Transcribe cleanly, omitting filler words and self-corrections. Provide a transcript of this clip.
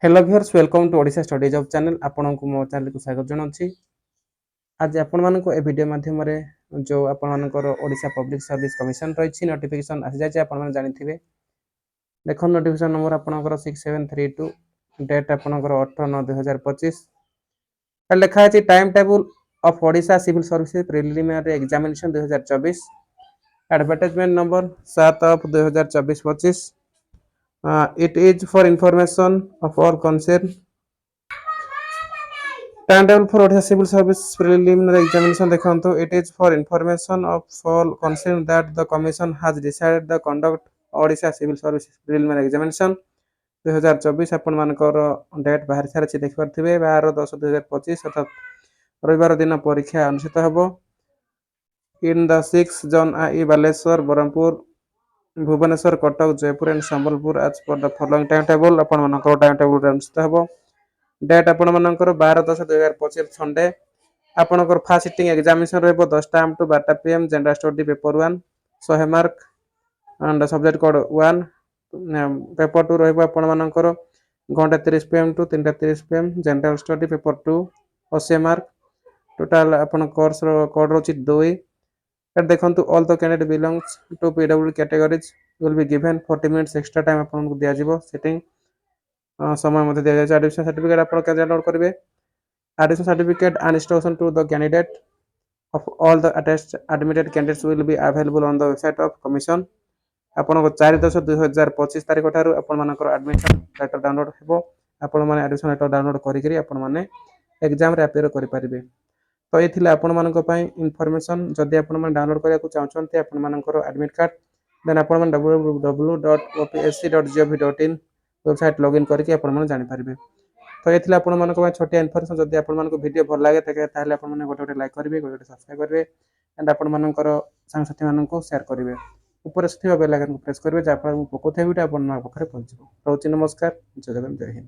Hello viewers welcome to Odisha study job channel आपनको मो channel को स्वागत जनाऊँगी। आज आपण मानको ए वीडियो माध्यम रे जो आपण मानकर ओडिशा पब्लिक सर्विस कमिशन रही नोटिफिकेशन आसी जाय आपण माने जानिथिबे। देखो नोटिफिकेशन नंबर आपनकर 6732 डेट आपनकर 18/9/2025 लिखा है time table of Odisha civil services preliminary examination 2024 advertisement number 7/2024-25 it is for information of all concerned. Timetable for Odisha Civil Service preliminary examination देखो it is for information of all concerned that the commission has decided the conduct Odisha Civil Service preliminary examination 2024 आपण मानकर date बाहर सारी देखि पारथिबे 12/10/2025 अर्थात रविवार दिन परीक्षा अनुष्ठित हेबो in the 6 zone I Baleshwar Brahmapur Bhubaneswar Cuttack Jaipur and Sambalpur as per the following time table आपण मानकर टाइम टेबल अनुष्ठित हेबो डेट आपण मानकर 12/10/2025 संडे आपनकर फर्स्ट सिटिंग एग्जामिनेशन रहबो 10 am to 12 pm general study paper 1 100 mark and subject code 1 paper 2 रहबो आपण मानकर 1:30 pm to 3:30 pm general study paper 2 80 mark total आपण कोर्स रो कोड रोची 2 देखो all the candidate belongs to PW categories will be given 40 minutes extra time आपन को दिया जिवो सिटिंग समय मते दिया जाय एडमिशन सर्टिफिकेट आपन के डाउनलोड करिवे additional certificate and instruction to the candidate of all the attached admitted candidates will be available on the website of commission आपण को 4/10/2025 तारिख ठारू आपण मानकर एडमिशन लेटर डाउनलोड हेबो आपण माने एडमिशन लेटर डाउनलोड करि करी आपण माने एग्जाम रे अपियर करि परिबे तो एथिले आपण मानक पई इन्फॉर्मेशन जदि आपण माने डाउनलोड करिया को चाहछन्ते आपण मानकर एडमिट कार्ड देन आपण माने www.opsc.gov.in वेबसाइट लॉगिन करके आपण माने जानि परिबे तो एथिले आपण मानक पई छोटिया इन्फॉर्मेशन जदि आपण मानक वीडियो भल लागे ताले आपण माने गोटे गोटे लाइक करिवे गोटे गोटे सब्सक्राइब करिवे एंड आपण मानकर संग साथी मानको शेयर करिवे ऊपर स्थित बेल आइकन को प्रेस करिवे जा पर पकोथे वीडियो आपण मा पखरे पहुंचबो। नमस्कार जय जगन जय हिंद।